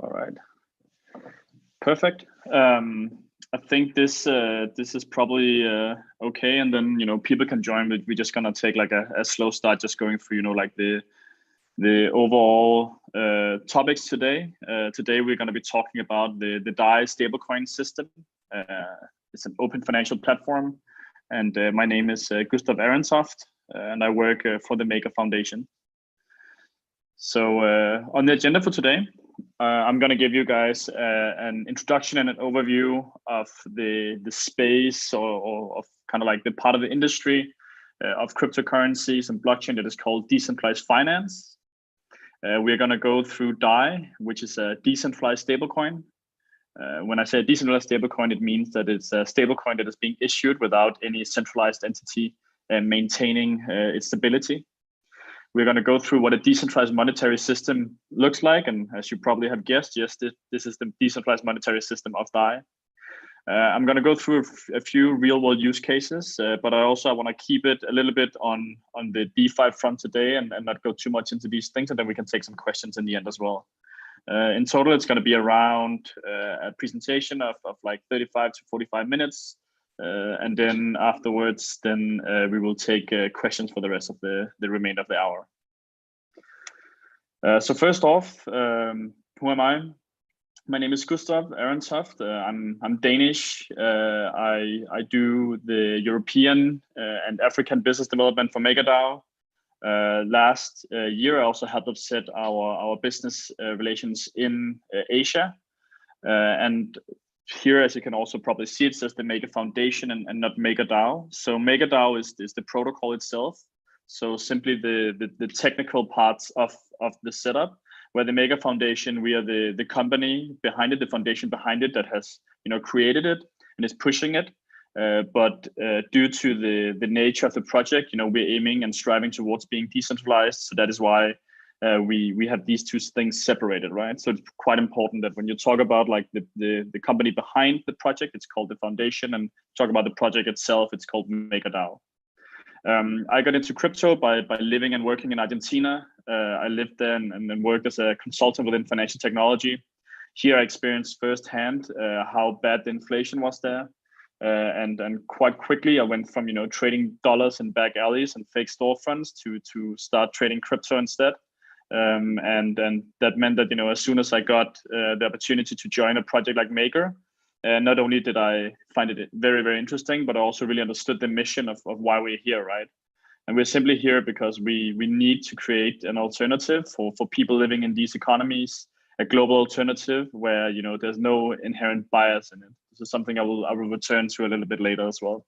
All right. Perfect. I think this is probably okay, and then people can join. But we're just gonna take like a slow start, just going through like the overall topics today. Today we're gonna be talking about the DAI stablecoin system. It's an open financial platform, and my name is Gustav Arentoft, and I work for the Maker Foundation. So on the agenda for today, I'm going to give you guys an introduction and an overview of the space or of kind of like the part of the industry of cryptocurrencies and blockchain that is called decentralized finance. We're going to go through DAI, which is a decentralized stablecoin. When I say decentralized stablecoin, it means that it's a stablecoin that is being issued without any centralized entity maintaining its stability. We're going to go through what a decentralized monetary system looks like. And as you probably have guessed, yes, this is the decentralized monetary system of DAI. I'm going to go through a few real world use cases, but I want to keep it a little bit on the DeFi front today and not go too much into these things. And then we can take some questions in the end as well. In total, it's going to be around a presentation of like 35 to 45 minutes. And then afterwards, we will take questions for the rest of the remainder of the hour. So first off, who am I? My name is Gustav Arentoft. I'm Danish. I do the European and African business development for MakerDAO. Last year, I also helped set our business relations in Asia. And here, as you can also probably see, it says the Maker Foundation and not MakerDAO. So MakerDAO is the protocol itself. So simply the technical parts of the setup, where the Maker Foundation, we are the company behind it, the foundation behind it that has created it and is pushing it. But due to the nature of the project, we're aiming and striving towards being decentralized. So that is why we have these two things separated, right? So it's quite important that when you talk about like the company behind the project, it's called the foundation, and talk about the project itself, it's called MakerDAO. I got into crypto by living and working in Argentina. I lived there and then worked as a consultant within financial technology. Here I experienced firsthand how bad the inflation was there. And quite quickly I went from trading dollars in back alleys and fake storefronts to start trading crypto instead. And that meant that as soon as I got the opportunity to join a project like Maker, not only did I find it very, very interesting, but I also really understood the mission of why we're here, right? And we're simply here because we need to create an alternative for people living in these economies, a global alternative where there's no inherent bias in it. This is something I will return to a little bit later as well.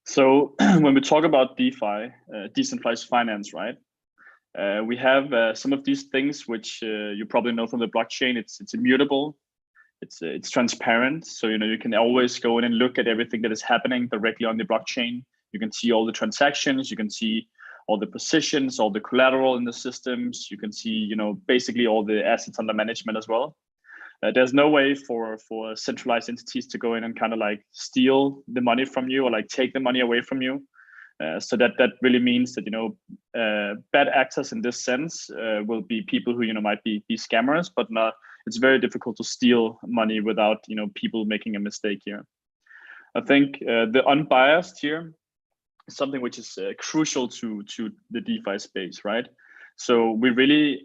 So when we talk about DeFi, decentralized finance, right? We have some of these things which you probably know from the blockchain. It's immutable. It's transparent. So you can always go in and look at everything that is happening directly on the blockchain. You can see all the transactions. You can see all the positions, all the collateral in the systems. You can see basically all the assets under management as well. There's no way for centralized entities to go in and kind of like steal the money from you or like take the money away from you. So that really means that bad actors in this sense will be people who might be scammers, but not. It's very difficult to steal money without people making a mistake here. I think the unbiased here is something which is crucial to the DeFi space, right? So we really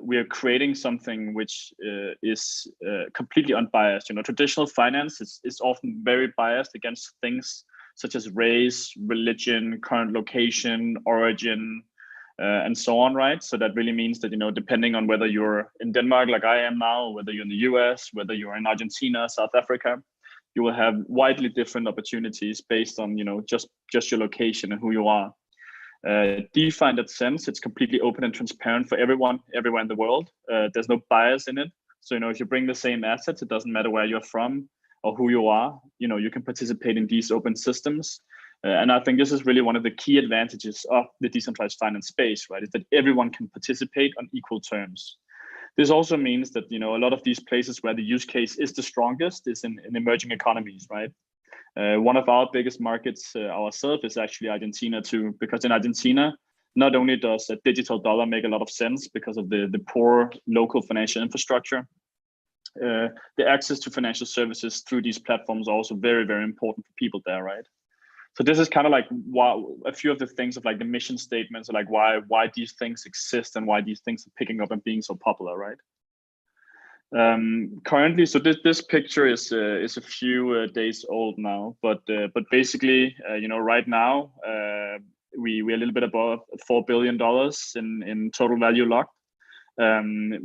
we are creating something which is completely unbiased. Traditional finance is often very biased against things such as race, religion, current location, origin, and so on, right? So that really means that, depending on whether you're in Denmark like I am now, whether you're in the US, whether you're in Argentina, South Africa, you will have widely different opportunities based on, just your location and who you are. DeFi in that sense, it's completely open and transparent for everyone, everywhere in the world. There's no bias in it. So, if you bring the same assets, it doesn't matter where you're from or who you are, you can participate in these open systems. And I think this is really one of the key advantages of the decentralized finance space, right? Is that everyone can participate on equal terms. This also means that, a lot of these places where the use case is the strongest is in emerging economies, right? One of our biggest markets ourselves is actually Argentina too, because in Argentina, not only does a digital dollar make a lot of sense because of the poor local financial infrastructure, the access to financial services through these platforms are also very, very important for people there, right? So this is kind of like a few of the things of like the mission statements, like why these things exist and why these things are picking up and being so popular, right? Currently, so this picture is a few days old now, but basically, right now we're a little bit above $4 billion in total value locked.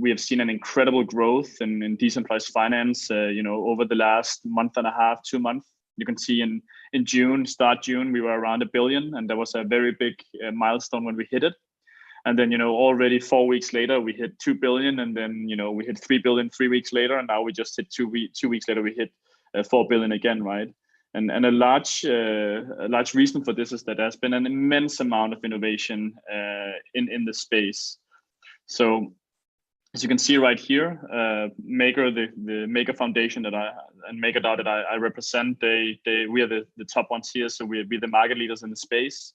We have seen an incredible growth in decentralized finance, over the last month and a half, 2 months. You can see in start June, we were around $1 billion, and that was a very big milestone when we hit it. And then, already 4 weeks later, we hit 2 billion, and then, we hit 3 billion 3 weeks later, and now we just hit 2 weeks later, we hit 4 billion again, right? And a large reason for this is that there's been an immense amount of innovation in the space. So as you can see right here, Maker, the Maker Foundation and MakerDAO that I represent, we are the top ones here. So we're the market leaders in the space.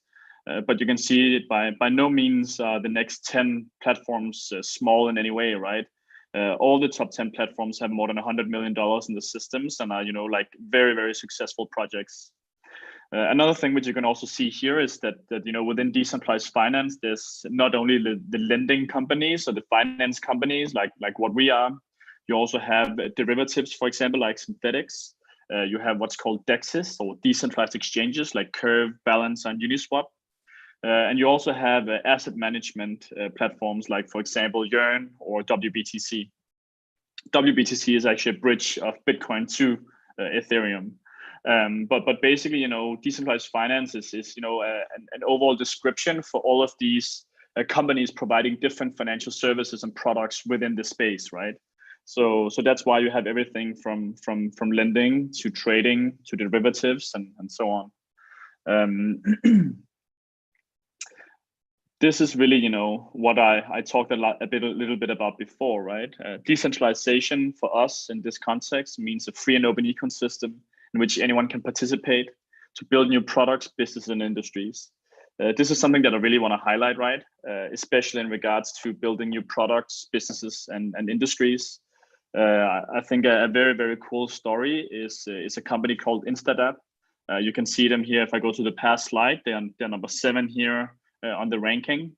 But you can see it by no means the next 10 platforms small in any way, right? All the top 10 platforms have more than $100 million in the systems and are, like very, very successful projects. Another thing which you can also see here is that within decentralized finance, there's not only the lending companies or the finance companies like what we are. You also have derivatives, for example, like synthetics. You have what's called DEXs, or decentralized exchanges like Curve, Balance, and Uniswap. And you also have asset management platforms like, for example, Yearn or WBTC. WBTC is actually a bridge of Bitcoin to Ethereum. But basically, decentralized finance is an overall description for all of these companies providing different financial services and products within the space, right? So that's why you have everything from lending to trading to derivatives and so on. This is really, what I talked a little bit about before, right? Decentralization for us in this context means a free and open ecosystem in which anyone can participate to build new products, businesses, and industries. This is something that I really want to highlight, right? Especially in regards to building new products, businesses, and industries. I think a very, very cool story is a company called Instadap. You can see them here. If I go to the past slide, they're number 7 here on the ranking.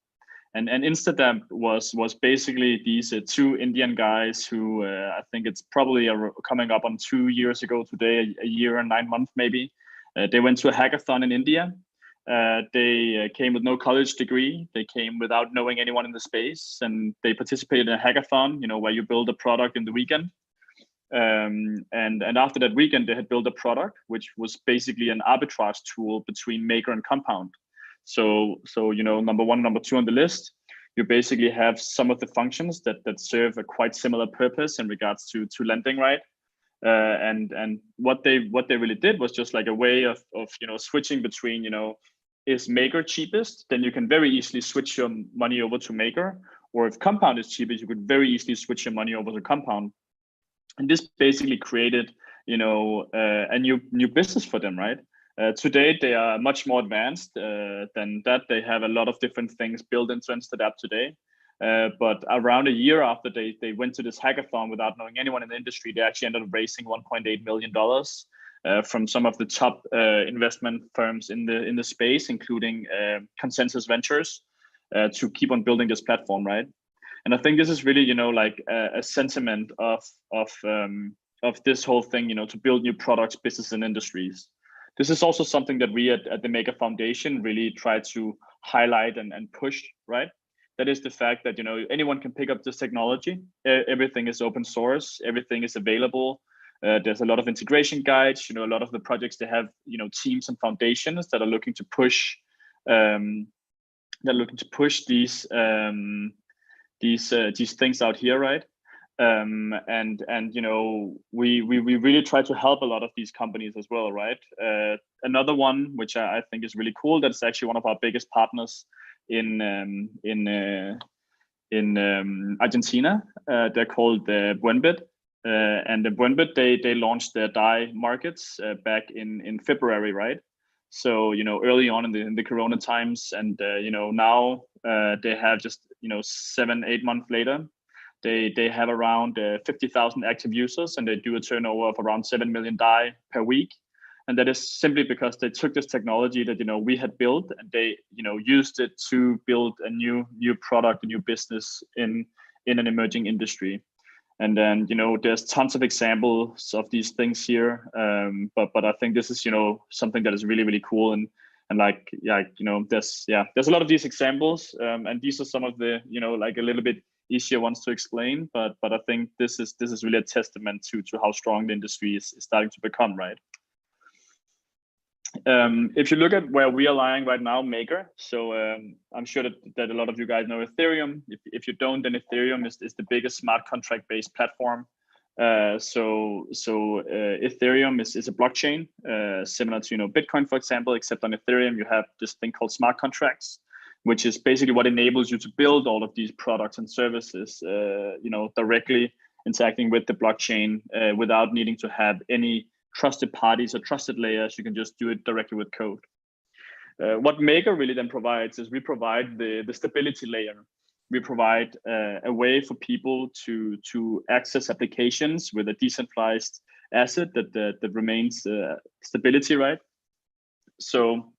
And Instadap was basically these 2 Indian guys who I think it's probably coming up on 2 years ago today, a year and 9 months maybe. They went to a hackathon in India. They came with no college degree. They came without knowing anyone in the space, and they participated in a hackathon, where you build a product in the weekend. And after that weekend, they had built a product which was basically an arbitrage tool between Maker and Compound. So number 1, number 2 on the list, you basically have some of the functions that serve a quite similar purpose in regards to lending, right? And what they really did was just like a way of switching between, is Maker cheapest? Then you can very easily switch your money over to Maker. Or if Compound is cheapest, you could very easily switch your money over to Compound. And this basically created, a new business for them, right? Today, they are much more advanced than that. They have a lot of different things built into Instadap today. But around a year after they went to this hackathon without knowing anyone in the industry, they actually ended up raising $1.8 million from some of the top investment firms in the space, including Consensus Ventures, to keep on building this platform, right? And I think this is really, like a sentiment of this whole thing, to build new products, business, and industries. This is also something that we at the Maker Foundation really try to highlight and push, right? That is the fact that, anyone can pick up this technology. Everything is open source. Everything is available. There's a lot of integration guides. A lot of the projects, they have, teams and foundations that are looking to push these things out here, right? And we really try to help a lot of these companies as well, right? Another one which I think is really cool, that's actually one of our biggest partners in Argentina. They're called Buenbit, and the Buenbit, they launched their DAI markets back in February, right? So early on in the Corona times, and now They have just 7-8 months later, they have around 50,000 active users, and they do a turnover of around 7 million DAI per week. And that is simply because they took this technology that we had built, and they used it to build a new product, a new business in an emerging industry. And then there's tons of examples of these things here, but I think this is something that is really, really cool, and there's a lot of these examples, and these are some of the like a little bit easier ones to explain, but I think this is really a testament to how strong the industry is starting to become, right? If you look at where we are lying right now, Maker. So I'm sure that a lot of you guys know Ethereum. If you don't, then Ethereum is the biggest smart contract based platform. So Ethereum is a blockchain similar to Bitcoin, for example, except on Ethereum you have this thing called smart contracts, which is basically what enables you to build all of these products and services, directly interacting with the blockchain without needing to have any trusted parties or trusted layers. You can just do it directly with code. What Maker really then provides is we provide the stability layer. We provide a way for people to access applications with a decentralized asset that remains stability, right? So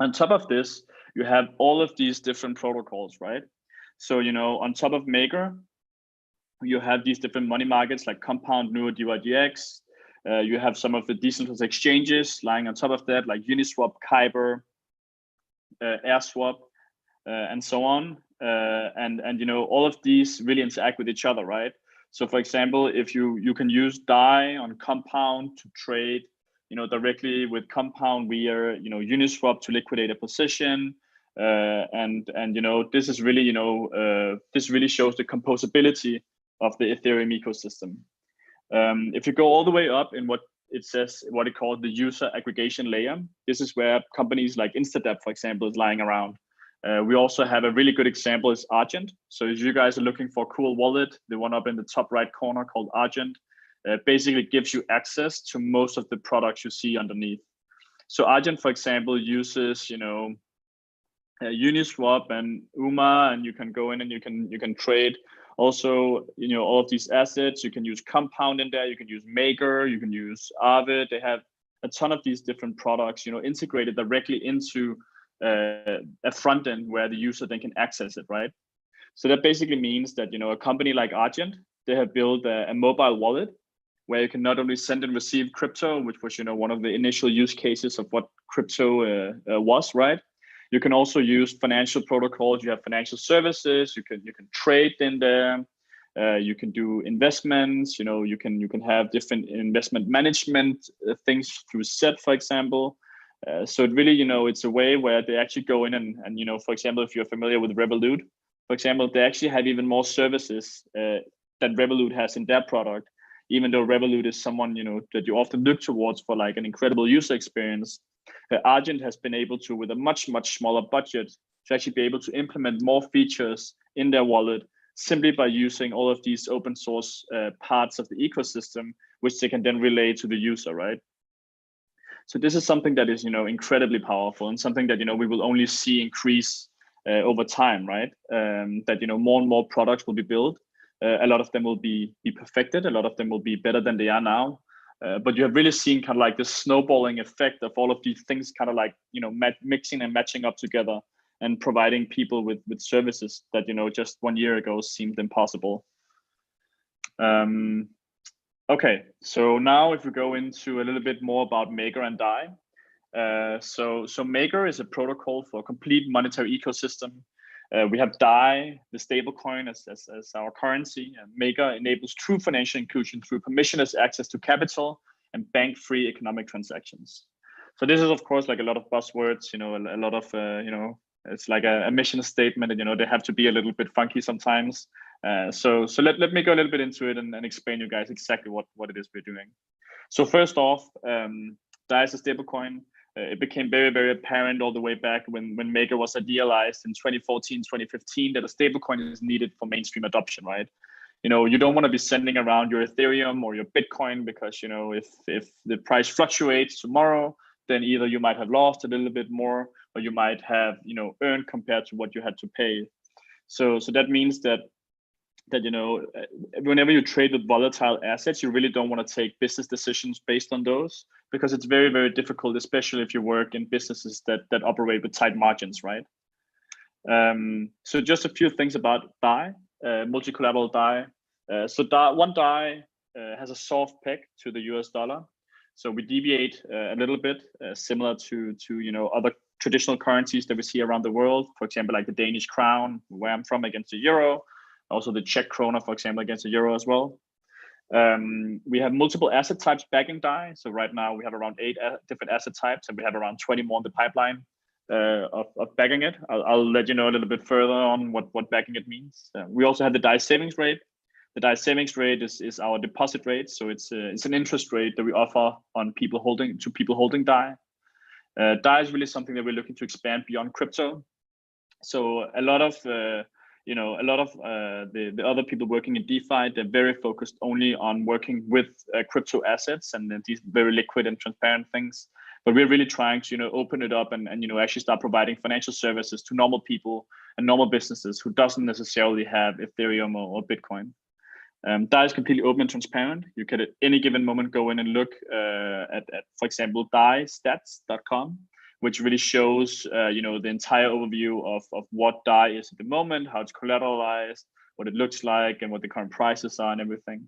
on top of this, you have all of these different protocols, right? So on top of Maker, you have these different money markets like Compound, Neo, DYDX. You have some of the decentralized exchanges lying on top of that, like Uniswap, Kyber, AirSwap, and so on. And all of these really interact with each other, right? So for example, if you can use DAI on Compound to trade, directly with Compound via Uniswap to liquidate a position, and this is really this really shows the composability of the Ethereum ecosystem. If you go all the way up in what it calls the user aggregation layer, this is where companies like Instadept, for example, is lying around. We also have a really good example is Argent. So if you guys are looking for a cool wallet, the one up in the top right corner called Argent, basically gives you access to most of the products you see underneath. So Argent, for example, uses Uniswap and UMA, and you can go in and you can trade also all of these assets. You can use Compound in there, you can use Maker, you can use Aave. They have a ton of these different products integrated directly into a front end where the user then can access it, right? So that basically means that a company like Argent, they have built a mobile wallet where you can not only send and receive crypto, which was one of the initial use cases of what crypto was, right? You can also use financial protocols. You have financial services. You can trade in there. You can do investments. You can have different investment management things through Set, for example. So it really it's a way where they actually go in and for example, if you're familiar with Revolut, for example, they actually have even more services that Revolut has in their product. Even though Revolut is someone that you often look towards for like an incredible user experience, Argent has been able to, with a much smaller budget, to actually be able to implement more features in their wallet simply by using all of these open source parts of the ecosystem, which they can then relay to the user, right? So this is something that is incredibly powerful, and something that we will only see increase over time, right? That more and more products will be built. A lot of them will be perfected. A lot of them will be better than they are now. But you have really seen kind of like the snowballing effect of all of these things kind of like, mixing and matching up together and providing people with services that, just 1 year ago seemed impossible. Okay, so now if we go into a little bit more about Maker and DAI. So Maker is a protocol for a complete monetary ecosystem. We have DAI, the stablecoin, as our currency. And Maker enables true financial inclusion through permissionless access to capital and bank-free economic transactions. So this is, of course, like a lot of buzzwords, a lot of, it's like a mission statement, and they have to be a little bit funky sometimes. So let me go a little bit into it and explain you guys exactly what it is we're doing. So first off, DAI is a stablecoin. It became very apparent all the way back when Maker was idealized in 2014, 2015, that a stablecoin is needed for mainstream adoption, right? You don't want to be sending around your Ethereum or your Bitcoin because, if the price fluctuates tomorrow, then either you might have lost a little bit more, or you might have, earned compared to what you had to pay. So that means that whenever you trade with volatile assets, you really don't want to take business decisions based on those, because it's very, very difficult, especially if you work in businesses that operate with tight margins, right? So just a few things about DAI, multi-collateral DAI. One DAI has a soft peg to the US dollar. So we deviate a little bit, similar to other traditional currencies that we see around the world. For example, like the Danish crown, where I'm from, against the euro. Also the Czech krona, for example, against the euro as well. We have multiple asset types backing DAI. So right now we have around 8 different asset types, and we have around 20 more in the pipeline of backing it. I'll let you know a little bit further on what backing it means. We also have the DAI savings rate. The DAI savings rate is our deposit rate. So it's an interest rate that we offer on people holding DAI. DAI is really something that we're looking to expand beyond crypto. So a lot of the other people working in DeFi, they're very focused only on working with crypto assets and these very liquid and transparent things. But we're really trying to open it up and actually start providing financial services to normal people and normal businesses who doesn't necessarily have Ethereum or Bitcoin. DAI is completely open and transparent. You can at any given moment go in and look at for example, daistats.com, which really shows the entire overview of what DAI is at the moment, how it's collateralized, what it looks like, and what the current prices are and everything.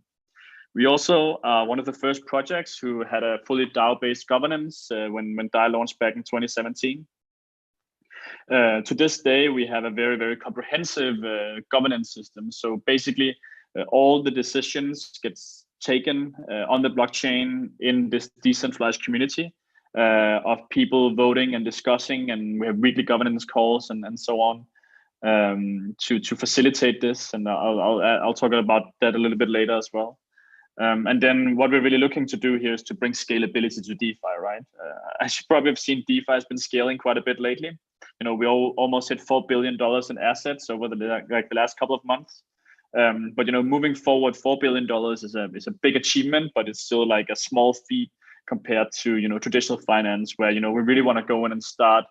We also are one of the first projects who had a fully DAO-based governance when DAI launched back in 2017. To this day, we have a very, very comprehensive governance system. So basically, all the decisions gets taken on the blockchain in this decentralized community of people voting and discussing, and we have weekly governance calls and so on to facilitate this. And I'll talk about that a little bit later as well. And then what we're really looking to do here is to bring scalability to DeFi, right? As you probably have seen, DeFi has been scaling quite a bit lately. We almost hit $4 billion in assets over the last couple of months. But moving forward, $4 billion is a big achievement, but it's still like a small feat compared to traditional finance, where we really want to go in and start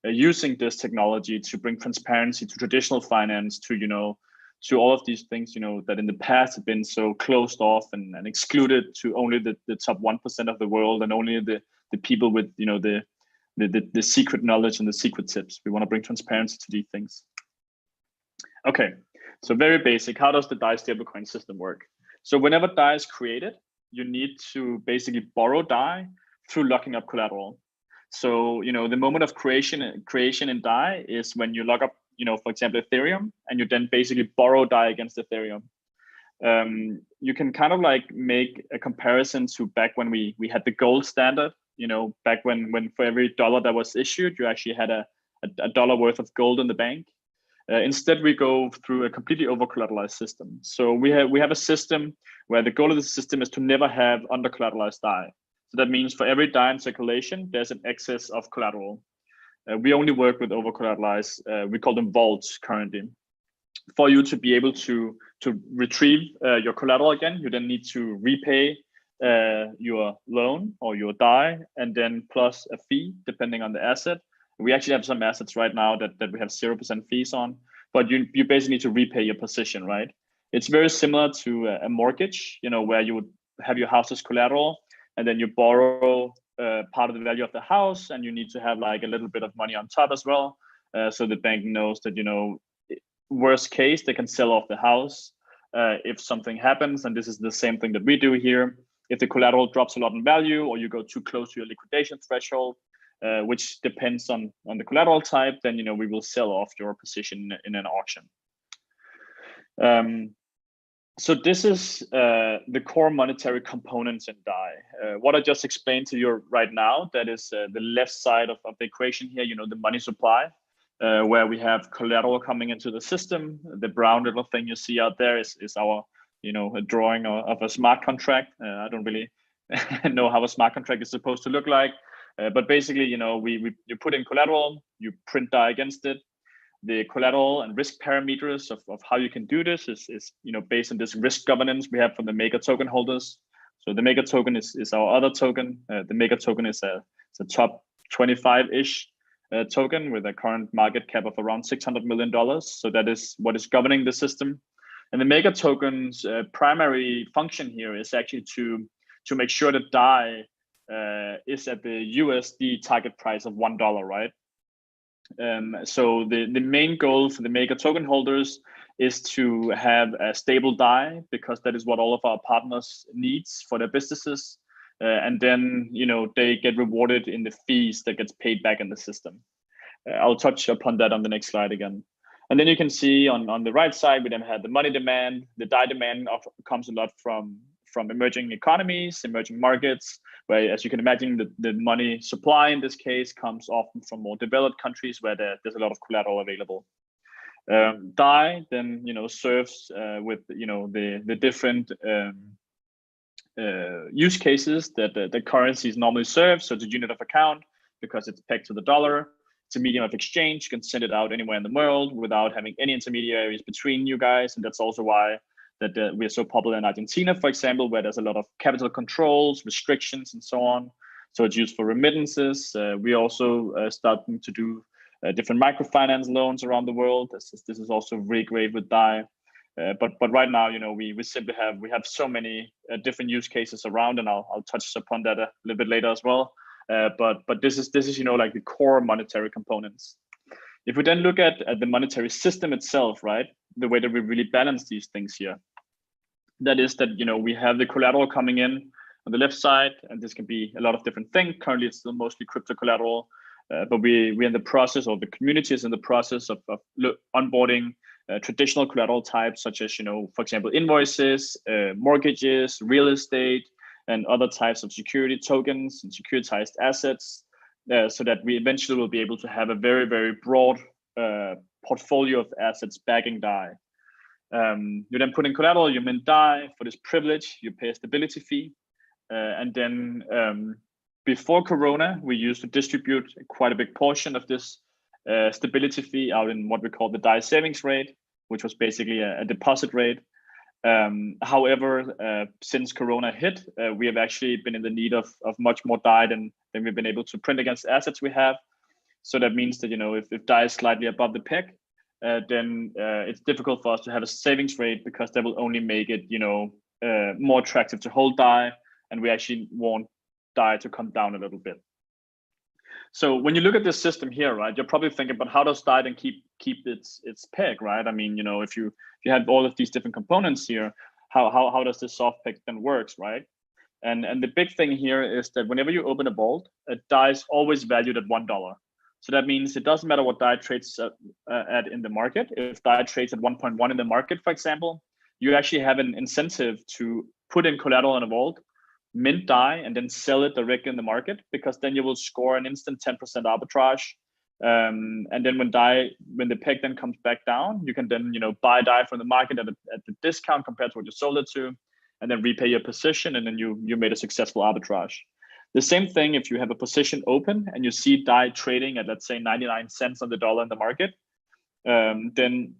using this technology to bring transparency to traditional finance, to all of these things that in the past have been so closed off and excluded to only the top 1% of the world, and only the people with the secret knowledge and the secret tips. We want to bring transparency to these things. Okay, so very basic. How does the DAI stablecoin system work? So whenever DAI is created, you need to basically borrow DAI through locking up collateral. So the moment of creation in DAI is when you lock up, for example, Ethereum, and you then basically borrow DAI against Ethereum. You can kind of like make a comparison to back when we had the gold standard. Back when for every dollar that was issued, you actually had a dollar worth of gold in the bank. Instead, we go through a completely over-collateralized system. So we have a system where the goal of the system is to never have under-collateralized DAI. So that means for every DAI in circulation, there's an excess of collateral. We only work with over-collateralized. We call them vaults currently. For you to be able to retrieve your collateral again, you then need to repay your loan or your DAI, and then plus a fee depending on the asset. We actually have some assets right now that we have 0% fees on, but you basically need to repay your position, right? It's very similar to a mortgage, where you would have your house as collateral, and then you borrow part of the value of the house, and you need to have like a little bit of money on top as well. So the bank knows that, worst case, they can sell off the house if something happens. And this is the same thing that we do here. If the collateral drops a lot in value, or you go too close to your liquidation threshold, which depends on the collateral type, then we will sell off your position in an auction. So this is the core monetary components in DAI. What I just explained to you right now, that is the left side of the equation here, the money supply, where we have collateral coming into the system. The brown little thing you see out there is our, a drawing of a smart contract. I don't really know how a smart contract is supposed to look like. But basically, you put in collateral, you print DAI against it. The collateral and risk parameters of how you can do this is based on this risk governance we have from the Maker token holders. So the Maker token is our other token. The Maker token is a top 25-ish token with a current market cap of around $600 million. So that is what is governing the system. And the mega token's primary function here is actually to make sure that DAI is at the USD target price of $1, right? So the main goal for the mega token holders is to have a stable DAI, because that is what all of our partners needs for their businesses. And then, they get rewarded in the fees that gets paid back in the system. I'll touch upon that on the next slide again. And then you can see on the right side, we then have the money demand. The DAI demand comes a lot from emerging economies, emerging markets, where, as you can imagine, the money supply in this case comes often from more developed countries where there's a lot of collateral available. DAI then, serves with, the different use cases that the currencies normally serve. So it's a unit of account because it's pegged to the dollar. It's a medium of exchange. You can send it out anywhere in the world without having any intermediaries between you guys. And that's also why that we are so popular in Argentina, for example, where there's a lot of capital controls, restrictions, and so on. So it's used for remittances. We also starting to do different microfinance loans around the world. This is also really great with DAI. But right now, we simply have so many different use cases around, and I'll touch upon that a little bit later as well. But this is like the core monetary components. If we then look at the monetary system itself, right, the way that we really balance these things here, that is that we have the collateral coming in on the left side, and this can be a lot of different things. Currently, it's still mostly crypto collateral, but we're in the process, or the community is in the process of onboarding traditional collateral types, such as for example, invoices, mortgages, real estate, and other types of security tokens and securitized assets, so that we eventually will be able to have a very, very broad portfolio of assets backing DAI. You then put in collateral, you mint DAI. For this privilege, you pay a stability fee. And then before Corona, we used to distribute quite a big portion of this stability fee out in what we call the DAI savings rate, which was basically a deposit rate. However, since Corona hit, we have actually been in the need of much more DAI than we've been able to print against assets we have. So that means that if DAI is slightly above the peg, then it's difficult for us to have a savings rate, because that will only make it more attractive to hold DAI, and we actually want DAI to come down a little bit. So when you look at this system here, right, you're probably thinking, but how does DAI then keep its peg, right? I mean, if you have all of these different components here, how does this soft peg then works, right? And the big thing here is that whenever you open a vault, DAI is always valued at $1. So that means it doesn't matter what DAI trades at in the market. If DAI trades at 1.1 in the market, for example, you actually have an incentive to put in collateral in a vault, mint DAI, and then sell it directly in the market, because then you will score an instant 10% arbitrage. And then when the peg then comes back down, you can then buy DAI from the market at the discount compared to what you sold it to, and then repay your position, and then you made a successful arbitrage. The same thing if you have a position open and you see DAI trading at, let's say, 99 cents on the dollar in the market, then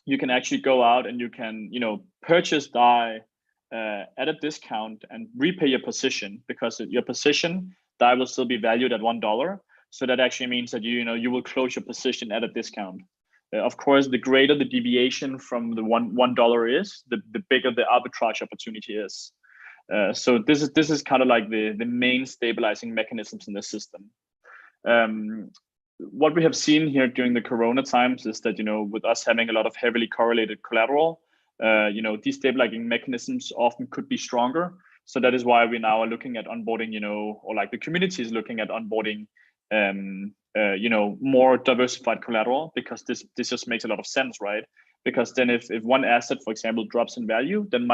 you can actually go out and you can purchase DAI at a discount and repay your position, because your position DAI will still be valued at $1. So that actually means that you will close your position at a discount. Of course, the greater the deviation from the $1 is, the bigger the arbitrage opportunity is. So this is kind of like the main stabilizing mechanisms in the system. What we have seen here during the Corona times is that with us having a lot of heavily correlated collateral, these stabilizing mechanisms often could be stronger. So that is why we now are looking at onboarding, or like the community is looking at onboarding, more diversified collateral, because this just makes a lot of sense, right? Because then if one asset, for example, drops in value, then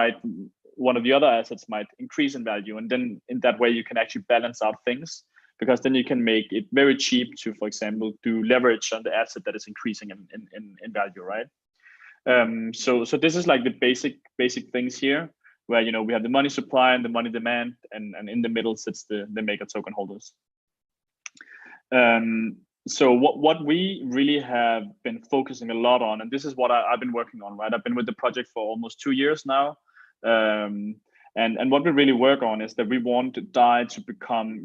one of the other assets might increase in value, and then in that way you can actually balance out things, because then you can make it very cheap to, for example, do leverage on the asset that is increasing in value, right? So this is like the basic things here, where we have the money supply and the money demand, and in the middle sits the mega token holders. So what we really have been focusing a lot on, and this is what I've been working on, right? I've been with the project for almost 2 years now, And what we really work on is that we want DAI to become,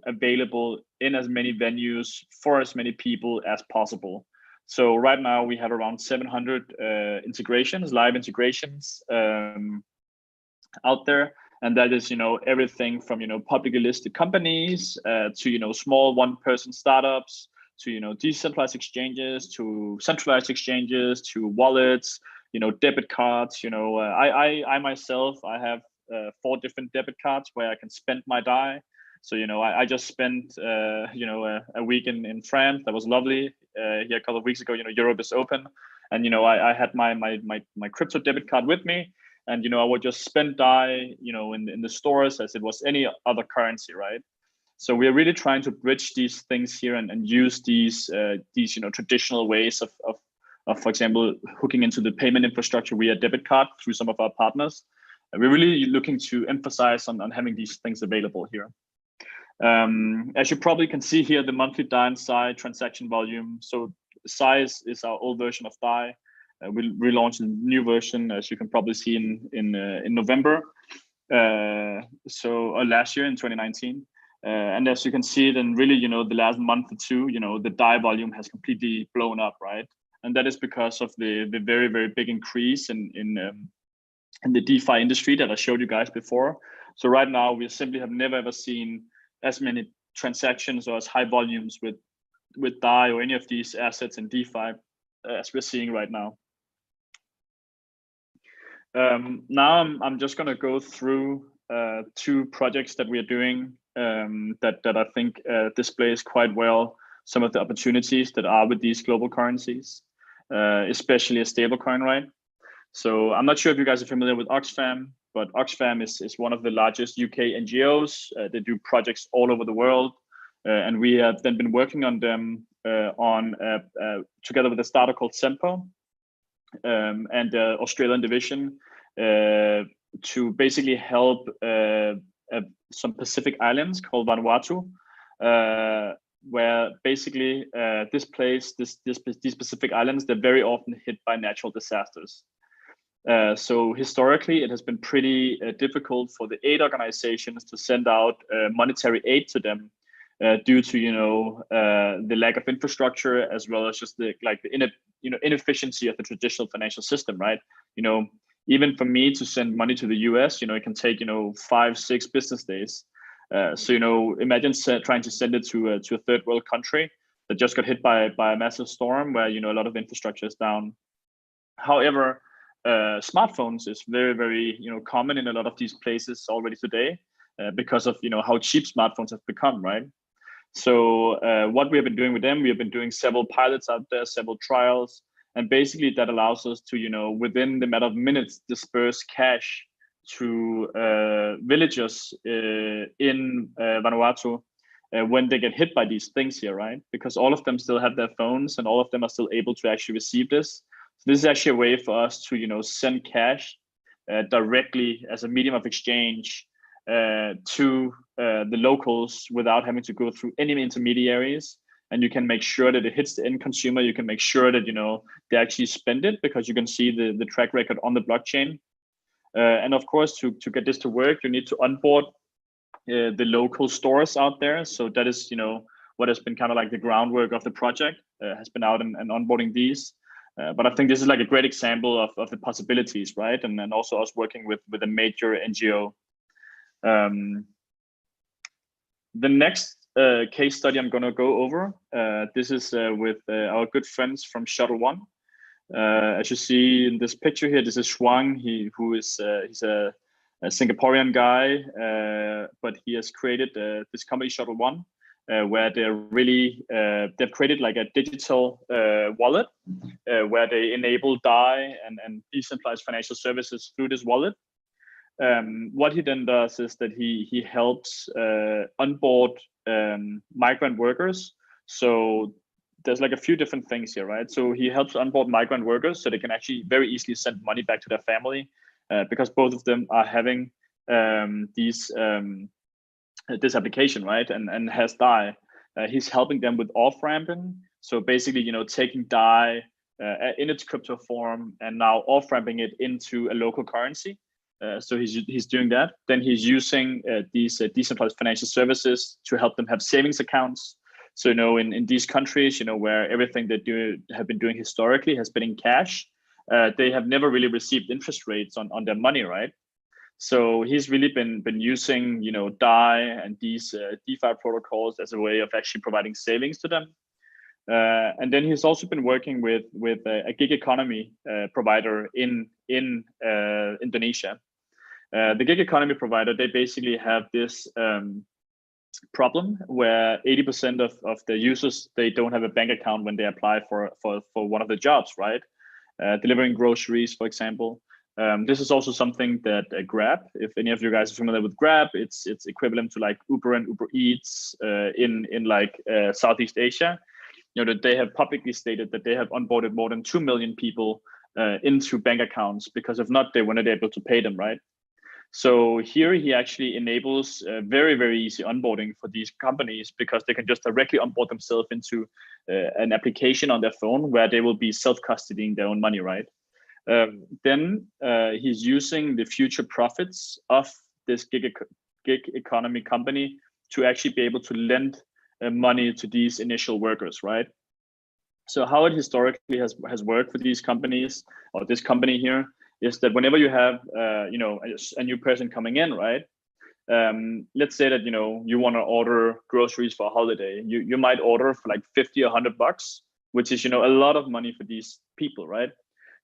available in as many venues for as many people as possible. So right now we have around 700 integrations, live integrations out there. And that is, everything from, publicly listed companies to, small one-person startups, to, decentralized exchanges, to centralized exchanges, to wallets, debit cards. I myself, I have 4 different debit cards where I can spend my DAI. So, I just spent, a week in France. That was lovely. Here a couple of weeks ago, Europe is open. And, I had my crypto debit card with me. And, I would just spend DAI, in the stores as it was any other currency, right? So we are really trying to bridge these things here and use these traditional ways of, for example, hooking into the payment infrastructure via debit card through some of our partners. And we're really looking to emphasize on having these things available here. As you probably can see here, the monthly DAI and SAI transaction volume. So SAI is our old version of DAI. We relaunched a new version, as you can probably see in November. Last year in 2019. And as you can see, then really, the last month or two, the DAI volume has completely blown up, right? And that is because of the very, very big increase in the DeFi industry that I showed you guys before. So right now, we simply have never ever seen as many transactions or as high volumes with DAI or any of these assets in DeFi as we're seeing right now. Now I'm just going to go through 2 projects that we are doing that I think displays quite well some of the opportunities that are with these global currencies, especially a stablecoin, right? So I'm not sure if you guys are familiar with Oxfam, but Oxfam is one of the largest UK NGOs. They do projects all over the world, and we have then been working on them together with a startup called Sempo and the Australian division to basically help some Pacific islands called Vanuatu, where basically these Pacific islands, they're very often hit by natural disasters. So historically, it has been pretty difficult for the aid organizations to send out monetary aid to them due to the lack of infrastructure, as well as just the inefficiency of the traditional financial system, right? Even for me to send money to the US, it can take 5-6 business days. So imagine trying to send it to a third world country that just got hit by a massive storm where a lot of infrastructure is down. However, smartphones is very, very common in a lot of these places already today because of how cheap smartphones have become, right? So what we have been doing with them, we have been doing several pilots out there, several trials, and basically that allows us to within the matter of minutes disperse cash to villagers in Vanuatu when they get hit by these things here, right? Because all of them still have their phones and all of them are still able to actually receive this. So this is actually a way for us to send cash directly as a medium of exchange to the locals without having to go through any intermediaries. And you can make sure that it hits the end consumer. You can make sure that they actually spend it because you can see the track record on the blockchain. And of course, to get this to work, you need to onboard the local stores out there. So that is what has been kind of like the groundwork of the project, has been out and onboarding these. But I think this is like a great example of the possibilities, right? And then also us working with a major NGO. The next case study I'm going to go over, this is with our good friends from Shuttle One. As you see in this picture here, this is Shuang. He's a Singaporean guy, but he has created this company Shuttle One, where they've created like a digital wallet where they enable DAI and decentralized financial services through this wallet. What he then does is that he helps onboard migrant workers. So there's like a few different things here, right? So he helps onboard migrant workers so they can actually very easily send money back to their family because both of them are having this application, right? And has DAI. He's helping them with off-ramping. So basically, taking DAI in its crypto form and now off-ramping it into a local currency. So he's doing that. Then he's using these decentralized financial services to help them have savings accounts. So in these countries, where everything they have been doing historically has been in cash, they have never really received interest rates on their money, right? So he's really been using DAI and these DeFi protocols as a way of actually providing savings to them. And then he's also been working with a gig economy provider in Indonesia. The gig economy provider, they basically have this problem where 80% of the users, they don't have a bank account when they apply for one of the jobs, right? Delivering groceries, for example. This is also something that Grab, if any of you guys are familiar with Grab, it's equivalent to like Uber and Uber Eats in like Southeast Asia. That they have publicly stated that they have onboarded more than 2 million people into bank accounts, because if not, they were not able to pay them, right? So here he actually enables very, very easy onboarding for these companies, because they can just directly onboard themselves into an application on their phone where they will be self-custodying their own money, right? Then he's using the future profits of this gig economy company to actually be able to lend money to these initial workers, right? So how it historically has worked for these companies, or this company here, is that whenever you have a new person coming in, right? Let's say that you want to order groceries for a holiday. You might order for like 50 or $100, which is a lot of money for these people, right?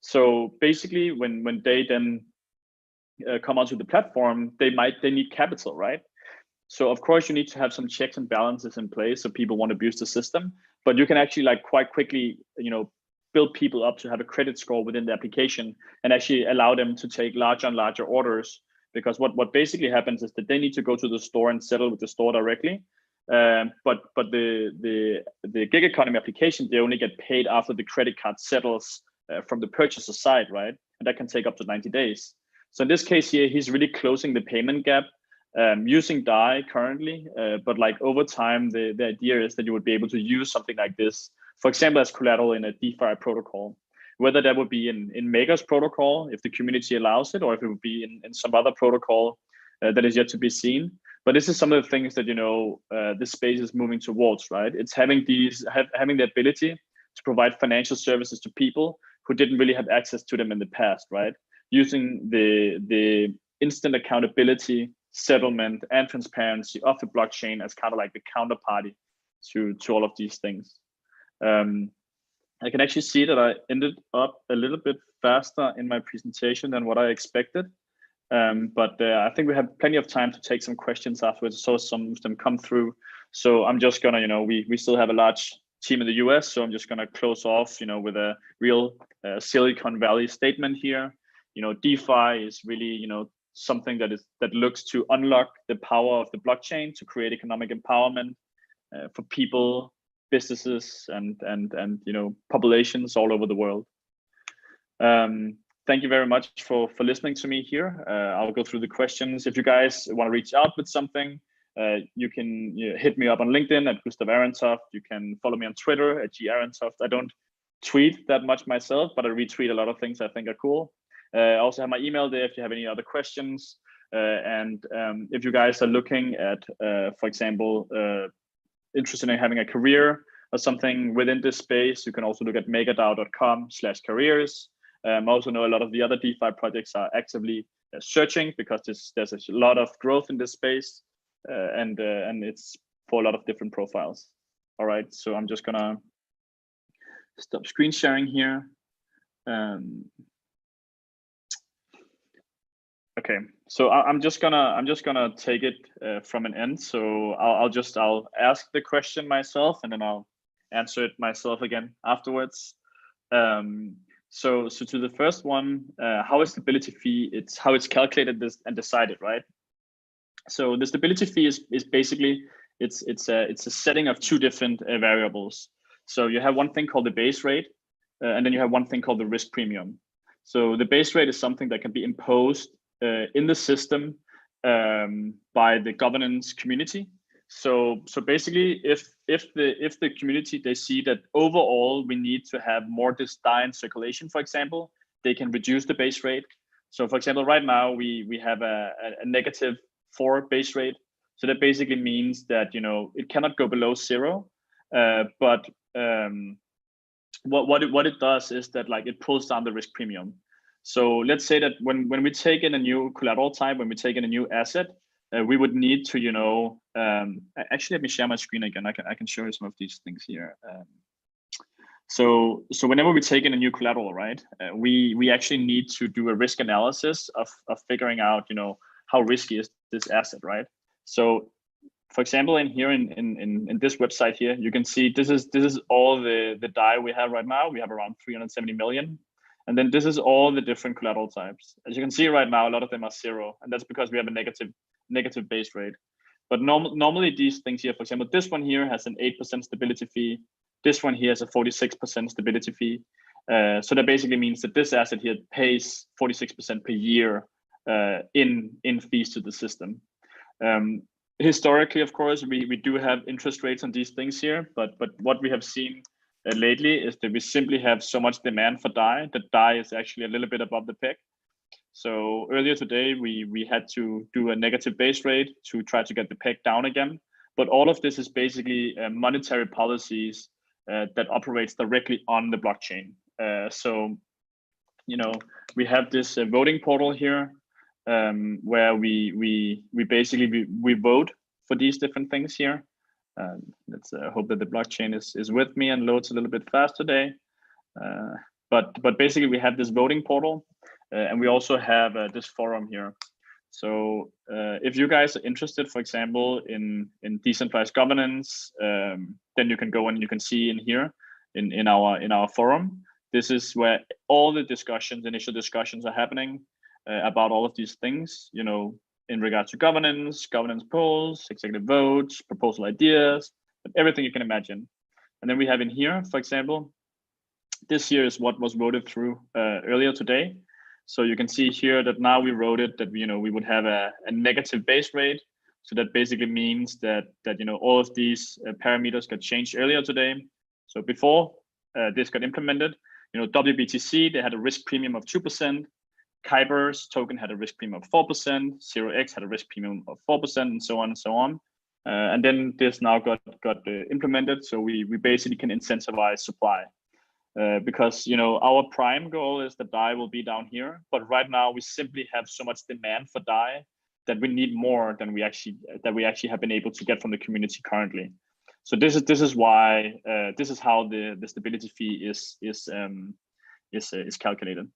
So basically, when they then come onto the platform, they need capital, right? So of course you need to have some checks and balances in place so people won't abuse the system, but you can actually like quite quickly, build people up to have a credit score within the application and actually allow them to take larger and larger orders. Because what basically happens is that they need to go to the store and settle with the store directly. But the gig economy application, they only get paid after the credit card settles from the purchaser side, right? And that can take up to 90 days. So in this case here, he's really closing the payment gap. Using DAI currently, but like over time, the idea is that you would be able to use something like this, for example, as collateral in a DeFi protocol, whether that would be in Maker's protocol, if the community allows it, or if it would be in some other protocol that is yet to be seen. But this is some of the things that, the space is moving towards, right? It's having having the ability to provide financial services to people who didn't really have access to them in the past, right? Using the instant accountability, settlement, and transparency of the blockchain as kind of like the counterparty to all of these things. I can actually see that I ended up a little bit faster in my presentation than what I expected. But I think we have plenty of time to take some questions afterwards. I saw some of them come through. So I'm just gonna, we still have a large team in the US. So I'm just gonna close off, with a real Silicon Valley statement here. DeFi is really, something that looks to unlock the power of the blockchain to create economic empowerment for people, businesses, and populations all over the world. Thank you very much for listening to me here. I'll go through the questions. If you guys want to reach out with something, you can hit me up on LinkedIn at Gustav Arentoft. You can follow me on Twitter at @garentoft. I don't tweet that much myself, but I retweet a lot of things I think are cool. I also have my email there if you have any other questions. And if you guys are looking at, for example, interested in having a career or something within this space, you can also look at makerdao.com/careers. I also know a lot of the other DeFi projects are actively searching, because there's a lot of growth in this space, and it's for a lot of different profiles. All right, so I'm just gonna stop screen sharing here. Okay, so I'm just gonna take it from an end. So I'll ask the question myself, and then I'll answer it myself again afterwards. So to the first one, how is stability fee? It's how it's calculated and decided, right? So the stability fee is basically it's a setting of two different variables. So you have one thing called the base rate, and then you have one thing called the risk premium. So the base rate is something that can be imposed in the system by the governance community. So basically, if the community, they see that overall we need to have more DAI in circulation, for example, they can reduce the base rate. So for example, right now we have a -4 base rate. So that basically means that, you know, it cannot go below 0. But what it does is that, like, it pulls down the risk premium. So let's say that when we take in a new collateral type, when we take in a new asset, we would need to, you know, actually let me share my screen again. I can show you some of these things here. So whenever we take in a new collateral, right, we actually need to do a risk analysis of figuring out, you know, how risky is this asset, right? So for example, in here in this website here, you can see this is all the DAI we have right now. We have around 370 million. And then this is all the different collateral types. As you can see right now, a lot of them are 0. And that's because we have a negative base rate. But normally these things here, for example, this one here has an 8% stability fee. This one here has a 46% stability fee. So that basically means that this asset here pays 46% per year in fees to the system. Historically, of course, we do have interest rates on these things here, but what we have seen lately is that we simply have so much demand for DAI that DAI is actually a little bit above the peg. So earlier today, we had to do a negative base rate to try to get the peg down again. But all of this is basically monetary policies that operates directly on the blockchain. So, you know, we have this voting portal here where we basically vote for these different things here. Let's hope that the blockchain is with me and loads a little bit fast today. But basically we have this voting portal, and we also have this forum here. So if you guys are interested, for example, in decentralized governance, then you can go and you can see in here in our forum. This is where all the initial discussions are happening about all of these things, you know, in regards to governance polls, executive votes, proposal ideas, everything you can imagine. And then we have in here, for example, this here is what was voted through earlier today. So you can see here that now we wrote it that, you know, we would have a negative base rate. So that basically means that you know, all of these parameters got changed earlier today. So before this got implemented, you know, WBTC, they had a risk premium of 2%. Kyber's token had a risk premium of 4%. 0x had a risk premium of 4%, and so on and so on. And then this now got implemented. So we basically can incentivize supply. Because, you know, our prime goal is that DAI will be down here, but right now we simply have so much demand for DAI that we need more than we actually have been able to get from the community currently. So this is why this is how the stability fee is calculated.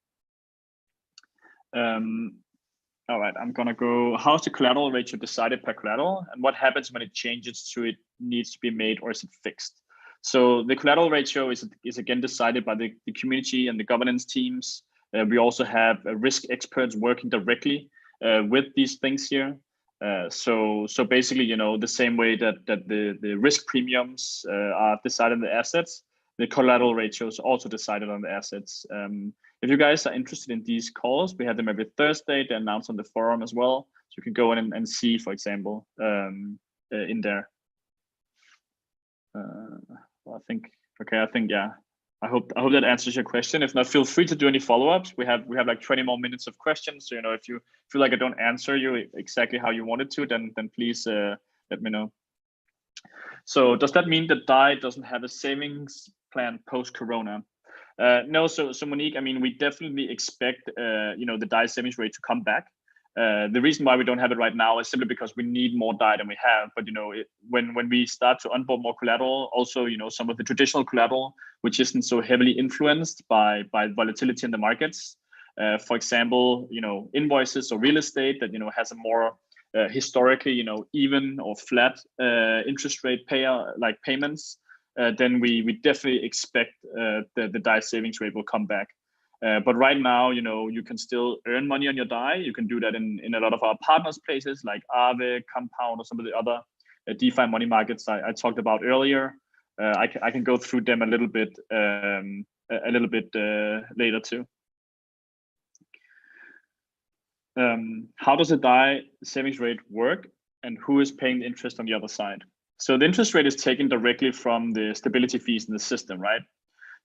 All right, I'm gonna go. How's the collateral ratio decided per collateral, and what happens when it changes to it needs to be made, or is it fixed? So the collateral ratio is again decided by the community and the governance teams. We also have risk experts working directly with these things here. So basically, you know, the same way that the risk premiums are decided on the assets, the collateral ratio is also decided on the assets. If you guys are interested in these calls, we have them every Thursday. They're announced on the forum as well. So you can go in and see, for example, in there. Well, I think yeah. I hope that answers your question. If not, feel free to do any follow-ups. We have like 20 more minutes of questions. So, you know, if you feel like I don't answer you exactly how you wanted to, then please let me know. So does that mean that DAI doesn't have a savings plan post-Corona? No, so Monique, I mean, we definitely expect you know, the DAI savings rate to come back. The reason why we don't have it right now is simply because we need more DAI than we have. But, you know, when we start to onboard more collateral, also, you know, some of the traditional collateral, which isn't so heavily influenced by volatility in the markets, for example, you know, invoices or real estate that, you know, has a more historically, you know, even or flat interest rate payments, then we definitely expect the DAI savings rate will come back. But right now, you know, you can still earn money on your DAI. You can do that in a lot of our partners places like Aave, Compound, or some of the other DeFi money markets I talked about earlier. I can go through them a little bit later too. How does the DAI savings rate work, and who is paying the interest on the other side? So the interest rate is taken directly from the stability fees in the system, right?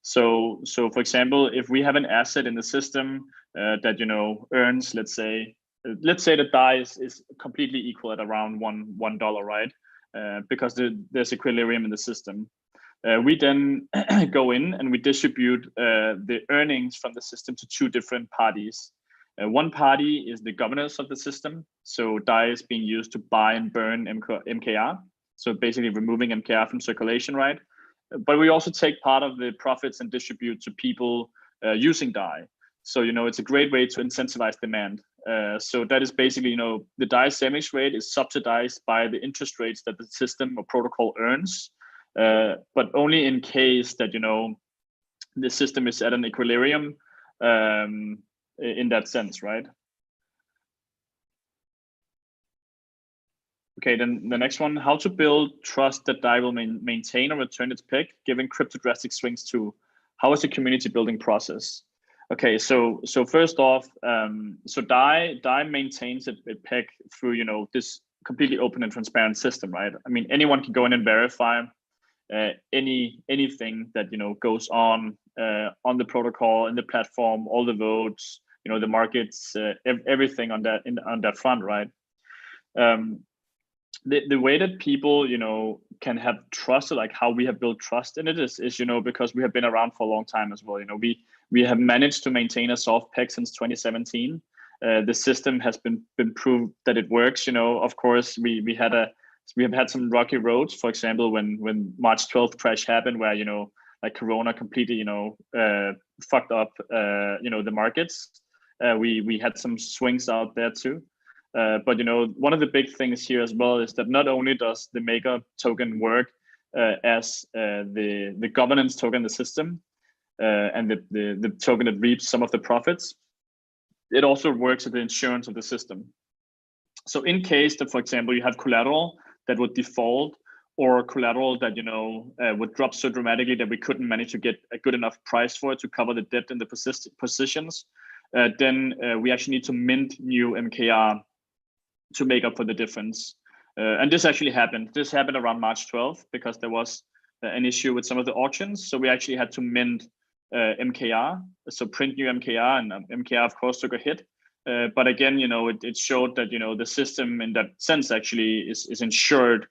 So for example, if we have an asset in the system that earns, let's say the DAI is completely equal at around $1, right? Because there's equilibrium in the system. We then go in and we distribute the earnings from the system to two different parties. One party is the governors of the system. So DAI is being used to buy and burn MKR. So basically removing MKR from circulation, right? But we also take part of the profits and distribute to people using DAI. So, it's a great way to incentivize demand. So that is basically, the DAI savings rate is subsidized by the interest rates that the system or protocol earns, but only in case that, the system is at an equilibrium in that sense, right? Okay, then the next one, how to build trust that DAI will maintain or return its peg, given crypto drastic swings too. How is the community building process? Okay, so first off, so DAI maintains a peg through this completely open and transparent system, right? I mean, anyone can go in and verify anything that goes on the protocol, in the platform, all the votes, the markets, everything on that front, right? The way that people can have trust, like how we have built trust in it is because we have been around for a long time as well. We have managed to maintain a soft peg since 2017. The system has been proved that it works. Of course, we have had some rocky roads. For example, when March 12th crash happened, where like Corona completely fucked up the markets. We had some swings out there too. But one of the big things here as well is that not only does the Maker token work as the governance token in the system and the token that reaps some of the profits, it also works as the insurance of the system. So in case that, for example, you have collateral that would default, or collateral that would drop so dramatically that we couldn't manage to get a good enough price for it to cover the debt in the positions, then we actually need to mint new MKR to make up for the difference. And this actually happened. This happened around March 12th because there was an issue with some of the auctions. So we actually had to mint MKR, so print new MKR, and MKR of course took a hit. But again, it showed that the system in that sense actually is insured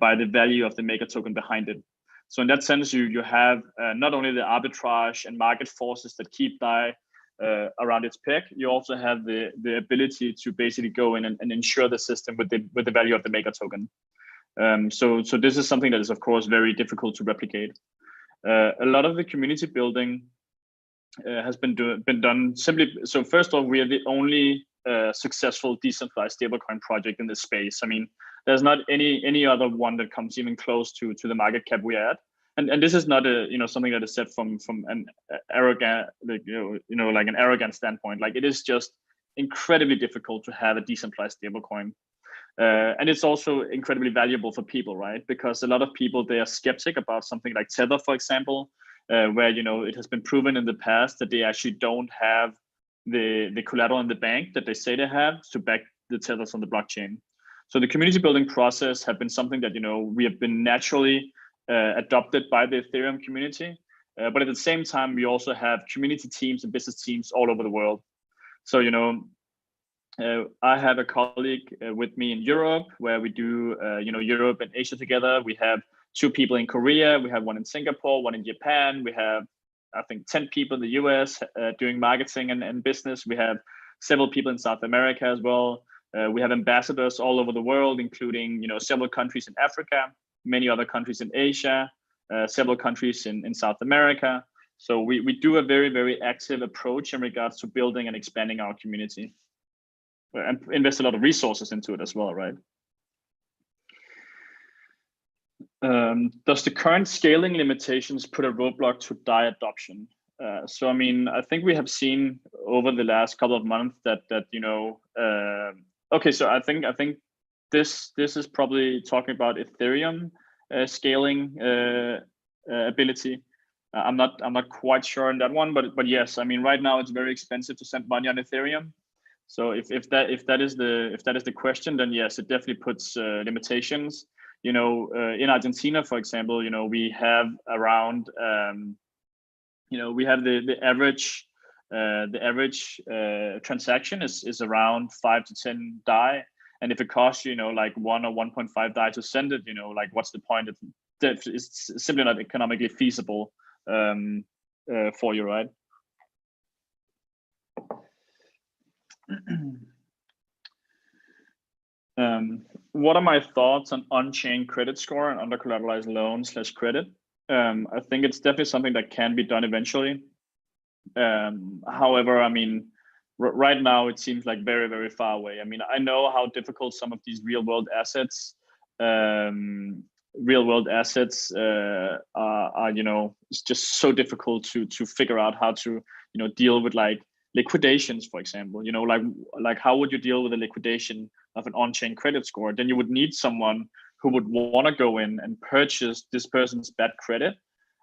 by the value of the Maker token behind it. So in that sense, you have not only the arbitrage and market forces that keep DAI around its peg, you also have the ability to basically go in and insure the system with the value of the Maker token. So this is something that is of course very difficult to replicate. A lot of the community building has been done simply. So first off, we are the only successful decentralized stablecoin project in this space. I mean, there's not any other one that comes even close to the market cap we are at. And this is not something that is said from an arrogant like an arrogant standpoint. Like, it is just incredibly difficult to have a decentralized stablecoin, and it's also incredibly valuable for people, right? Because a lot of people, they are skeptic about something like Tether, for example, where it has been proven in the past that they actually don't have the collateral in the bank that they say they have to back the tethers on the blockchain. So the community building process have been something that we have been naturally adopted by the Ethereum community, but at the same time we also have community teams and business teams all over the world. So I have a colleague with me in Europe, where we do Europe and Asia together. We have 2 people in Korea, we have 1 in Singapore, 1 in Japan. We have, I think, 10 people in the US doing marketing and business. We have several people in South America as well. We have ambassadors all over the world, including several countries in Africa, many other countries in Asia, several countries in South America. So we do a very, very active approach in regards to building and expanding our community, and invest a lot of resources into it as well, right? Does the current scaling limitations put a roadblock to DAI adoption? So I mean, I think we have seen over the last couple of months that okay, so I think this is probably talking about Ethereum scaling ability. I'm not quite sure on that one, but yes, I mean, right now it's very expensive to send money on Ethereum. So if that is the question, then yes, it definitely puts limitations. In Argentina, for example, we have around we have the average transaction is around 5 to 10 DAI, and if it costs you like 1 or 1.5 DAI to send it, like what's the point? It's simply not economically feasible for you, right? What are my thoughts on on-chain credit score and under-collateralized loan/credit? I think it's definitely something that can be done eventually. However, I mean, right now it seems like very, very far away. I mean, I know how difficult some of these real-world assets are. It's just so difficult to figure out how to deal with like liquidations, for example. Like how would you deal with a liquidation of an on-chain credit score? Then you would need someone who would want to go in and purchase this person's bad credit,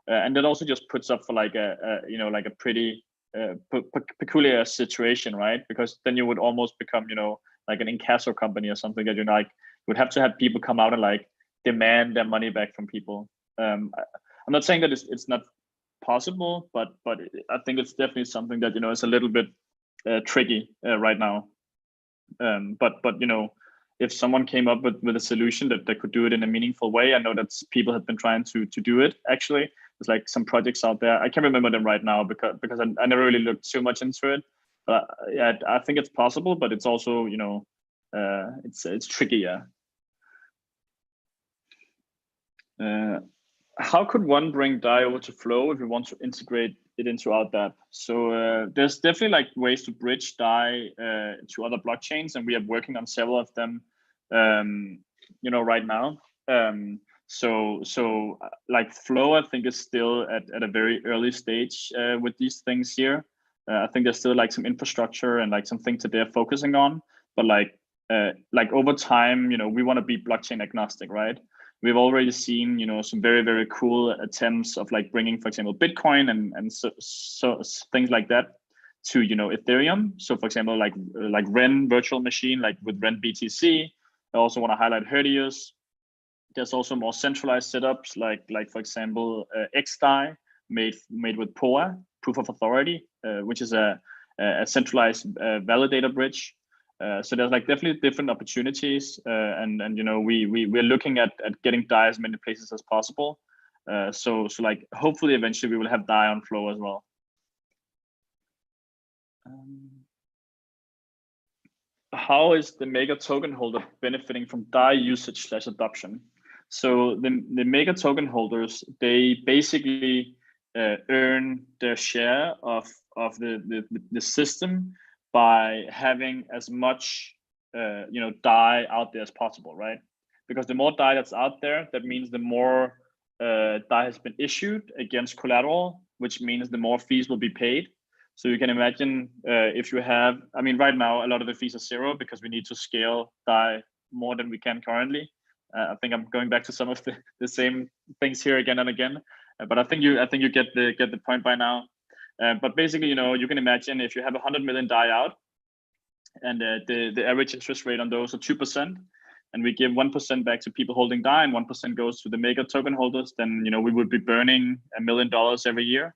and that also just puts up for like a pretty peculiar situation, right? Because then you would almost become like an incasso company or something that you would have to have people come out and like demand their money back from people. I'm not saying that it's not possible, but I think it's definitely something that is a little bit tricky right now. But if someone came up with a solution that could do it in a meaningful way, I know that people have been trying to do it. Actually, there's like some projects out there. I can't remember them right now because I never really looked too much into it. But yeah, I think it's possible, but it's also it's tricky. Yeah. How could one bring DAI over to Flow if we want to integrate it into our dApp? So there's definitely like ways to bridge DAI to other blockchains, and we are working on several of them, right now. So like Flow, I think is still at a very early stage with these things here. I think there's still like some infrastructure and like some things that they're focusing on, but like over time, we want to be blockchain agnostic, right? We've already seen, some very, very cool attempts of like bringing, for example, Bitcoin and so things like that to, Ethereum. So for example, like Ren virtual machine, like with Ren BTC. I also want to highlight Herdius. There's also more centralized setups, like for example, XDAI made with POA, proof of authority, which is a centralized validator bridge. So there's like definitely different opportunities, and we're looking at getting DAI as many places as possible. So like hopefully eventually we will have DAI on Flow as well. How is the Maker token holder benefiting from DAI usage/adoption? So the Maker token holders, they basically earn their share of the system by having as much DAI out there as possible, right? Because the more DAI that's out there, that means the more DAI has been issued against collateral, which means the more fees will be paid. So you can imagine if you have, I mean, right now a lot of the fees are zero because we need to scale DAI more than we can currently. I think I'm going back to some of the same things here again and again, but I think you get the point by now. But basically, you can imagine if you have 100 million DAI out, and the average interest rate on those are 2%, and we give 1% back to people holding DAI, and 1% goes to the Maker token holders, then we would be burning $1 million every year.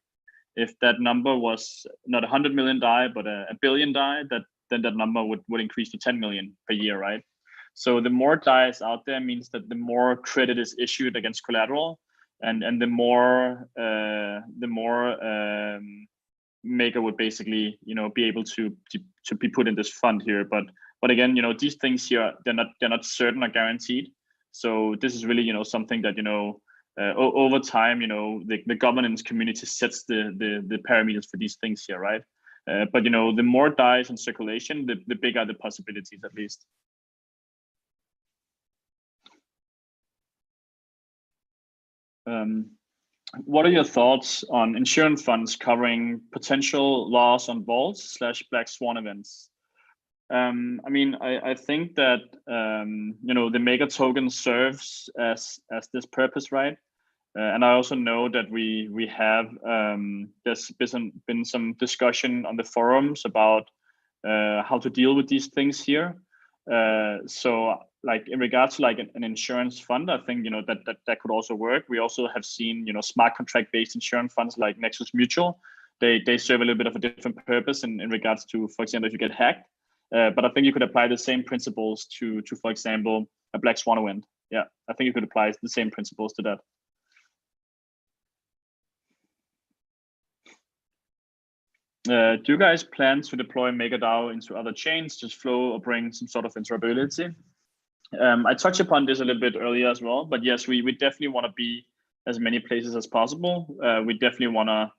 If that number was not 100 million DAI, but a billion DAI, then that number would increase to 10 million per year, right? So the more DAI is out there means that the more credit is issued against collateral, and the more Maker would basically be able to be put in this fund here. But again, these things here, they're not certain or guaranteed. So this is really something that over time, the governance community sets the parameters for these things here, right? But the more DAI is in circulation, the bigger the possibilities, at least. What are your thoughts on insurance funds covering potential loss on vaults/black swan events? I mean, I think that the Maker token serves as this purpose, right? And I also know that we have there's been some discussion on the forums about how to deal with these things here. So like in regards to like an insurance fund, I think, that could also work. We also have seen, smart contract based insurance funds like Nexus Mutual. They serve a little bit of a different purpose in regards to, for example, if you get hacked. But I think you could apply the same principles to for example, a black swan event. Yeah, I think you could apply the same principles to that. Do you guys plan to deploy MakerDAO into other chains, just Flow, or bring some sort of interoperability? I touched upon this a little bit earlier as well, but yes, we definitely want to be as many places as possible. We definitely want to,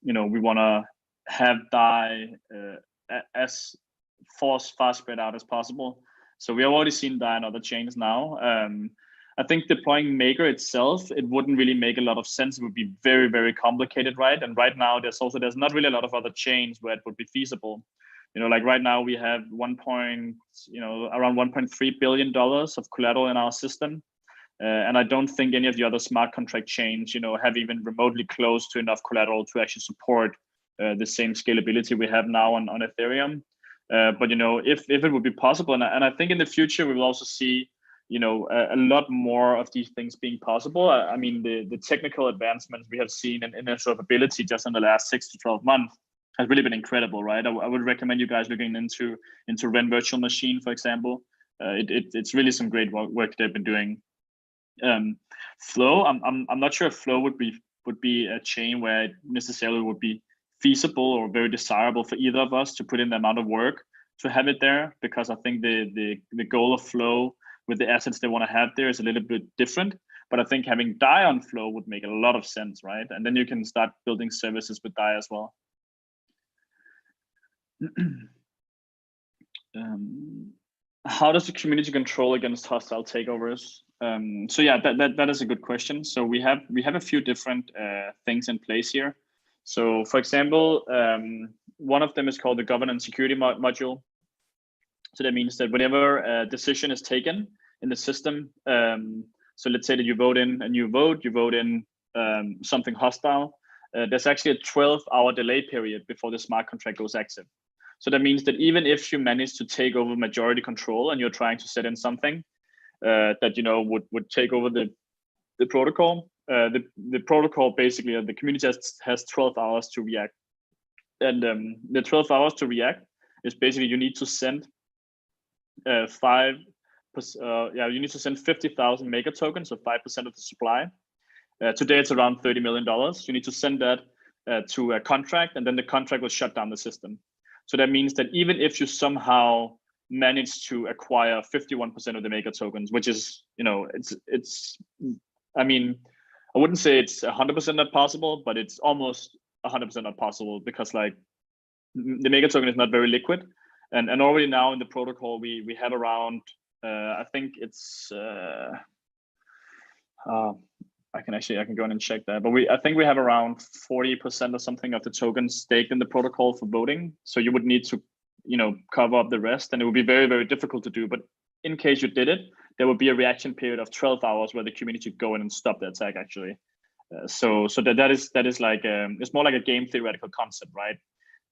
we want to have DAI as far spread out as possible. So we have already seen DAI on other chains now. I think deploying Maker itself, it wouldn't really make a lot of sense. It would be very, very complicated, right? And right now, there's not really a lot of other chains where it would be feasible. Like right now we have around $1.3 billion of collateral in our system. And I don't think any of the other smart contract chains, have even remotely close to enough collateral to actually support the same scalability we have now on Ethereum. But if it would be possible, and I think in the future we will also see, a lot more of these things being possible. I mean, the technical advancements we have seen in interoperability just in the last 6 to 12 months has really been incredible, right? I would recommend you guys looking into Ren Virtual Machine, for example. It's really some great work they've been doing. Flow, I'm not sure if Flow would be a chain where it necessarily would be feasible or very desirable for either of us to put in the amount of work to have it there, because I think the goal of Flow with the assets they want to have there is a little bit different. But I think having DAI on Flow would make a lot of sense, right? And then you can start building services with DAI as well. How does the community control against hostile takeovers? So yeah, that is a good question. So we have a few different things in place here. So for example, one of them is called the governance security module. So that means that whenever a decision is taken in the system, so let's say that you vote in a new vote, you vote in something hostile, there's actually a 12-hour delay period before the smart contract goes active. So that means that even if you manage to take over majority control and you're trying to set in something that would take over the protocol, the protocol basically, the community has 12 hours to react. And the 12 hours to react is basically you need to send you need to send 50,000 Maker tokens, so 5% of the supply. Today it's around $30 million. You need to send that to a contract, and then the contract will shut down the system. So that means that even if you somehow manage to acquire 51% of the Maker tokens, which is, I mean, I wouldn't say it's 100% not possible, but it's almost 100% not possible, because like the Maker token is not very liquid. And already now in the protocol, we have around, I think it's, I can go in and check that, but I think we have around 40% or something of the tokens staked in the protocol for voting. So you would need to, cover up the rest, and it would be very, very difficult to do. But in case you did it, there would be a reaction period of 12 hours where the community would go in and stop the attack actually. So that is like, it's more like a game theoretical concept, right?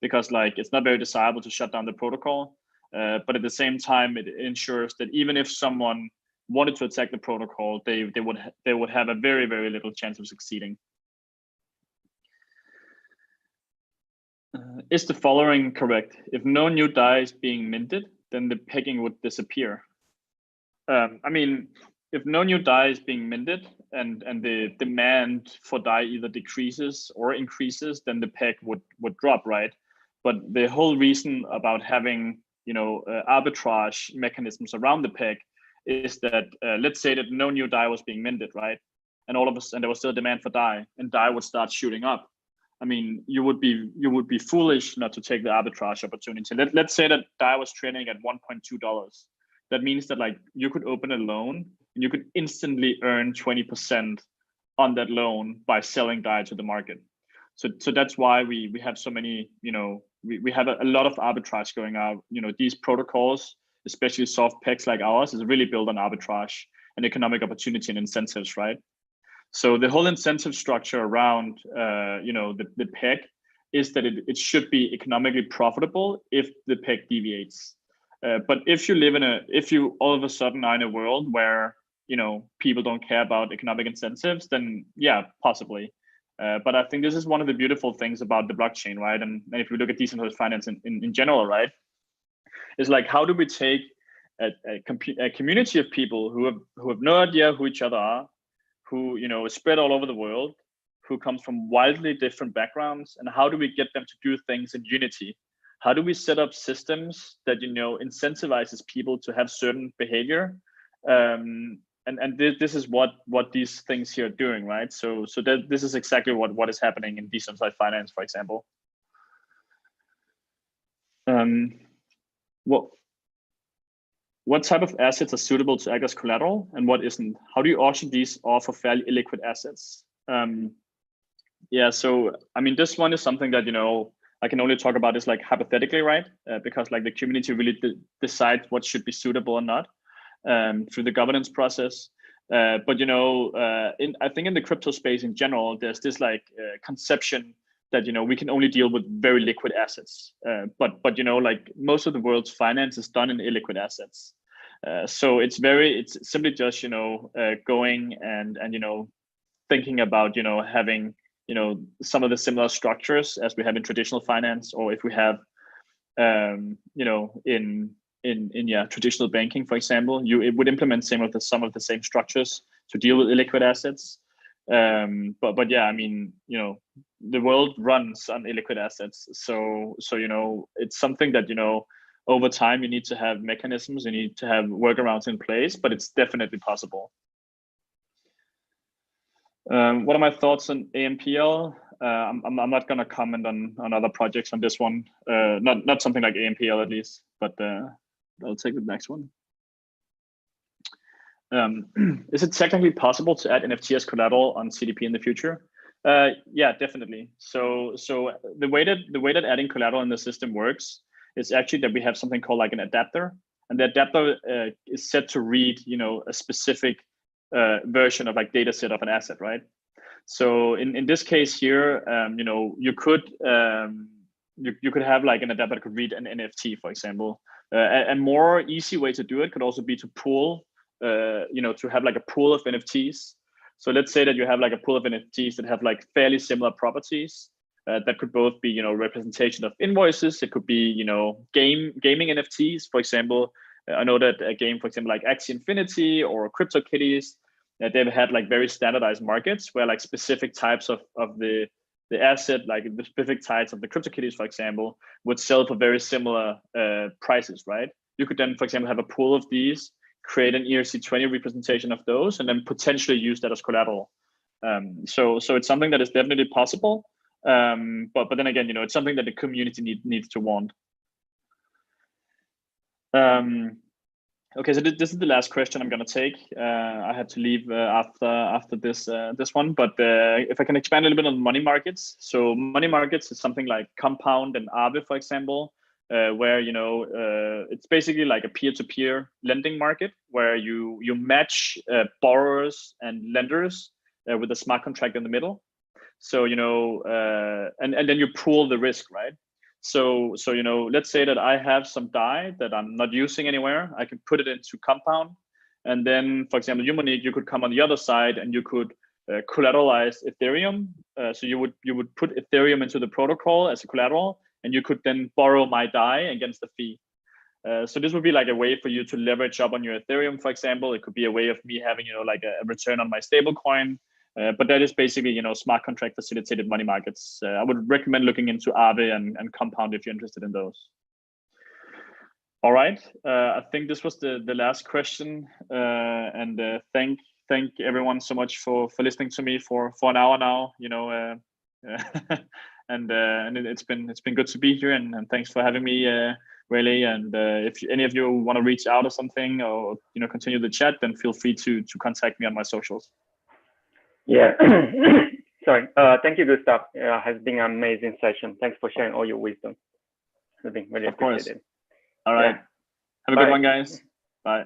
Because like, it's not very desirable to shut down the protocol, but at the same time, it ensures that even if someone wanted to attack the protocol, they would have a very, very little chance of succeeding. Is the following correct? If no new DAI is being minted, then the pegging would disappear. I mean, if no new DAI is being minted and the demand for DAI either decreases or increases, then the peg would drop, right? But the whole reason about having arbitrage mechanisms around the peg is that let's say that no new DAI was being minted, right? And all of a sudden there was still demand for DAI, and DAI would start shooting up. I mean, you would be foolish not to take the arbitrage opportunity. Let's say that DAI was trading at $1.2. That means that like you could open a loan and you could instantly earn 20% on that loan by selling DAI to the market. So that's why we have so many, we have a lot of arbitrage going out. These protocols, especially soft pegs like ours, is really built on arbitrage and economic opportunity and incentives, right? So the whole incentive structure around the peg is that it should be economically profitable if the peg deviates. But if you all of a sudden are in a world where people don't care about economic incentives, then yeah, possibly. But I think this is one of the beautiful things about the blockchain, right? And if we look at decentralized finance in general, right, is like, how do we take a community of people who have no idea who each other are, who is spread all over the world, who comes from wildly different backgrounds, and how do we get them to do things in unity? How do we set up systems that incentivizes people to have certain behavior? And this is what these things here are doing, right? So this is exactly what is happening in decentralized finance, for example. What type of assets are suitable to act as collateral and what isn't? How do you auction these off for fairly illiquid assets? Yeah, so I mean, this one is something that I can only talk about this like hypothetically, right? Because like the community really decides what should be suitable or not through the governance process. But I think in the crypto space in general, there's this like conception that we can only deal with very liquid assets. But like most of the world's finance is done in illiquid assets. So it's simply just going and thinking about having some of the similar structures as we have in traditional finance, or if we have in traditional banking, for example, it would implement some of the same structures to deal with illiquid assets. But yeah, I mean, the world runs on illiquid assets, so it's something that over time you need to have mechanisms, you need to have workarounds in place, but it's definitely possible. What are my thoughts on AMPL? I'm not going to comment on other projects on this one. Not something like AMPL at least, but I'll take the next one. Is it technically possible to add NFT as collateral on CDP in the future? Yeah, definitely. So the way that adding collateral in the system works is actually that we have something called like an adapter, and the adapter is set to read a specific version of like data set of an asset, right? So in this case here, you could have like an adapter that could read an NFT, for example. A more easy way to do it could also be to pool, to have like a pool of NFTs. So let's say that you have like a pool of NFTs that have like fairly similar properties. That could both be representation of invoices. It could be gaming NFTs, for example. I know that a game, for example, like Axie Infinity or CryptoKitties, they've had like very standardized markets where like specific types of the asset, like the specific types of the CryptoKitties, for example, would sell for very similar prices, right? You could then, for example, have a pool of these, create an ERC20 representation of those, and then potentially use that as collateral. So it's something that is definitely possible. But then again, it's something that the community needs to want. Okay, so this is the last question I'm going to take. I had to leave after this one, but if I can expand a little bit on money markets. So money markets is something like Compound and Aave, for example, where it's basically like a peer-to-peer lending market where you match borrowers and lenders with a smart contract in the middle. So and then you pool the risk, right? So let's say that I have some DAI that I'm not using anywhere. I can put it into Compound, and then, for example, Monique, you could come on the other side and you could collateralize Ethereum. So you would put Ethereum into the protocol as a collateral, and you could then borrow my DAI against the fee. So this would be like a way for you to leverage up on your Ethereum, for example. It could be a way of me having like a return on my stable coin. But that is basically, smart contract facilitated money markets. I would recommend looking into Aave and Compound if you're interested in those. All right. I think this was the last question. And thank everyone so much for listening to me for an hour now. And it's been good to be here. And thanks for having me, Rayleigh. And if any of you want to reach out or something, or continue the chat, then feel free to contact me on my socials. Yeah. Sorry. Thank you, Gustav. It has been an amazing session. Thanks for sharing all your wisdom. I think really appreciate it. All right. Yeah. Have a good one, guys. Bye.